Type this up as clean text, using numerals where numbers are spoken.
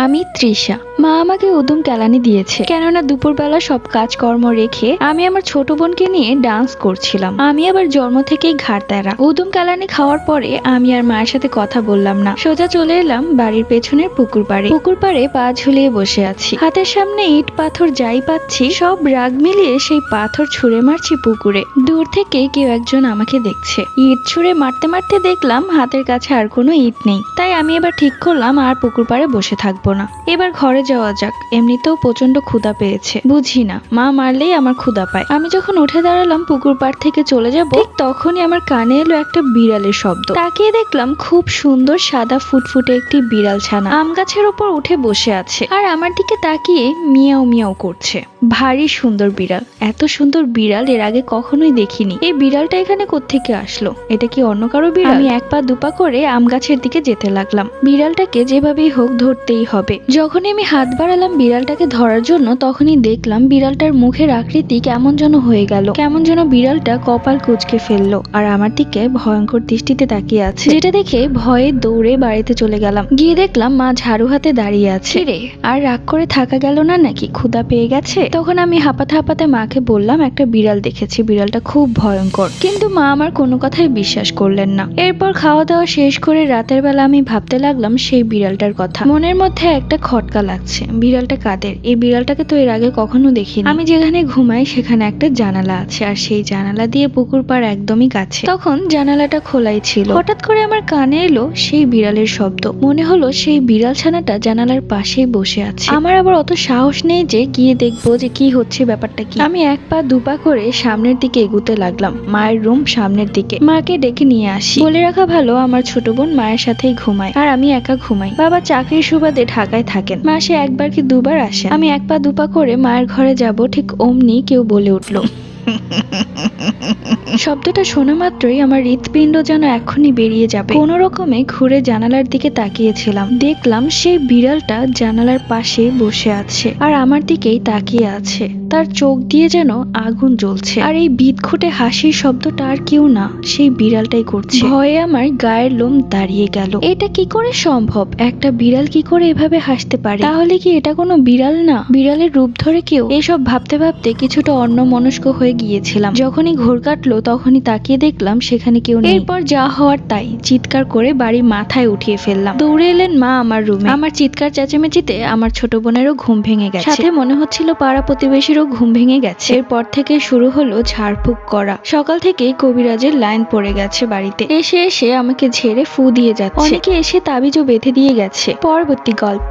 আমি তৃষা। মা আমাকে উদুম কেলানি দিয়েছে, কেননা দুপুরবেলা সব কাজকর্ম রেখে আমি আমার ছোট বোনকে নিয়ে ডান্স করছিলাম। আমি আবার জন্ম থেকেই ঘাড় তেরা। উদুম কেলানি খাওয়ার পরে আমি আর মায়ের সাথে কথা বললাম না, সোজা চলে এলাম বাড়ির পেছনের পুকুর পাড়ে। পুকুর পাড়ে পা ঝুলিয়ে বসে আছি, হাতের সামনে ইট পাথর যাই পাচ্ছি সব রাগ মিলিয়ে সেই পাথর ছুঁড়ে মারছি পুকুরে। দূর থেকে কেউ একজন আমাকে দেখছে। ইট ছুঁড়ে মারতে মারতে দেখলাম হাতের কাছে আর কোনো ইট নেই, তাই আমি এবার ঠিক করলাম আর পুকুর পাড়ে বসে থাকবো না, এবার ঘরে যাওয়া যাক। এমনিতেও প্রচন্ড ক্ষুধা পেয়েছে, বুঝি না মা মারলেই আমার ক্ষুধা পায়। আমি যখন উঠে দাঁড়ালাম পুকুর পাড় থেকে চলে যাব, ঠিক তখনই আমার কানে এলো একটা বিড়ালের শব্দ। তাকিয়ে দেখলাম খুব সুন্দর সাদা ফুটফুটে একটি বিড়াল ছানা আম গাছের উপর উঠে বসে আছে আর আমার দিকে তাকিয়ে মিয়াও মিয়াও করছে। ভারী সুন্দর বিড়াল, এত সুন্দর বিড়াল এর আগে কখনোই দেখিনি। এই বিড়ালটা এখানে কোত্থেকে আসলো? এটা কি অন্য কারো বিড়াল? আমি এক পা দুপা করে আম গাছের দিকে যেতে লাগলাম। বিড়ালটাকে যেভাবেই হোক ধরতেই হবে। যখনই আমি হাত বাড়ালাম বিড়ালটাকে ধরার জন্য, তখনই দেখলাম বিড়ালটার মুখের আকৃতি কেমন যেন হয়ে গেল, কেমন যেন বিড়ালটা কপাল কুঁচকে ফেললো আর আমার দিকে ভয়ঙ্কর দৃষ্টিতে তাকিয়ে আছে, যেটা দেখে ভয়ে দৌড়ে বাড়িতে চলে গেলাম। গিয়ে দেখলাম মা ঝাড়ু হাতে দাঁড়িয়ে আছে। রে, আর রাগ করে থাকা গেল না নাকি? ক্ষুধা পেয়ে গেছে? তখন আমি হাঁপাতে হাঁপাতে মাকে বললাম একটা বিড়াল দেখেছি, বিড়ালটা খুব ভয়ঙ্কর। কিন্তু মা আমার কোনো কথাই বিশ্বাস করলেন না। এরপর খাওয়া দাওয়া শেষ করে রাতের বেলা আমি ভাবতে লাগলাম সেই বিড়ালটার কথা। মনের মধ্যে একটা খটকা লাগছে, বিড়ালটা কাদের? এই বিড়ালটাকে তো এর আগে কখনো দেখিনি। আমি যেখানে ঘুমাই সেখানে একটা জানালা আছে, আর সেই জানালা দিয়ে পুকুর পাড় একদমই কাছে। তখন জানালাটা খোলাই ছিল, হঠাৎ করে আমার কানে এলো সেই বিড়ালের শব্দ। মনে হলো সেই বিড়াল ছানাটা জানালার পাশেই বসে আছে। আমার আবার অত সাহস নেই যে গিয়ে দেখবো যে কি হচ্ছে, ব্যাপারটা কি। আমি এক পা দুপা করে সামনের দিকে এগুতে লাগলাম। মায়ের রুম সামনের দিকে, মাকে ডেকে নিয়ে আসি। বলে রাখা ভালো আমার ছোট বোন মায়ের সাথেই ঘুমায় আর আমি একা ঘুমাই। বাবা চাকরির সুবাদে ঢাকায় থাকেন, মাসে একবার কি দুবার আসেন। আমি এক পা দুপা করে মায়ের ঘরে যাব, ঠিক অমনি কেউ বলে উঠলো। শব্দটা শোনা মাত্রই আমার হৃৎপিণ্ড যেন এক্ষুনি বেরিয়ে যাবে। কোনো রকমে ঘুরে জানালার দিকে তাকিয়েছিলাম, দেখলাম সেই বিড়ালটা জানালার পাশে বসে আছে আর আমার দিকেই তাকিয়ে আছে। তার চোখ দিয়ে যেন আগুন জ্বলছে, আর এই বিদঘুটে হাসির শব্দটা আর কেউ না, সেই বিড়ালটাই করছে। ভয়ে আমার গায়ের লোম দাঁড়িয়ে গেল। এটা কি করে সম্ভব? একটা বিড়াল কি করে এভাবে হাসতে পারে? তাহলে কি এটা কোনো বিড়াল না, বিড়ালের রূপ ধরে কেউ? এসব ভাবতে ভাবতে কিছুটা অন্যমনস্ক হয়ে গিয়েছিলাম। যখনই ঘোর কাটলো তখনই তাকিয়ে দেখলাম সেখানে কেউ নেই। এরপর যা হওয়ার তাই, চিৎকার করে বাড়ি মাথায় উঠিয়ে ফেললাম। দৌড়ে এলেন মা আমার রুমে। আমার চিৎকার চেঁচামেচিতে আমার ছোট বোনেরও ঘুম ভেঙে গেছে, সাথে মনে হচ্ছিল পাড়া প্রতিবেশীরও ঘুম ভেঙে গেছে। এরপর থেকে শুরু হলো ঝাড়ফুঁক করা। সকাল থেকেই কবিরাজের লাইন পড়ে গেছে বাড়িতে, এসে এসে আমাকে ঝেড়ে ফু দিয়ে যাচ্ছে। অনেকে এসে তাবিজও বেঁধে দিয়ে গেছে। পরবর্তী গল্প।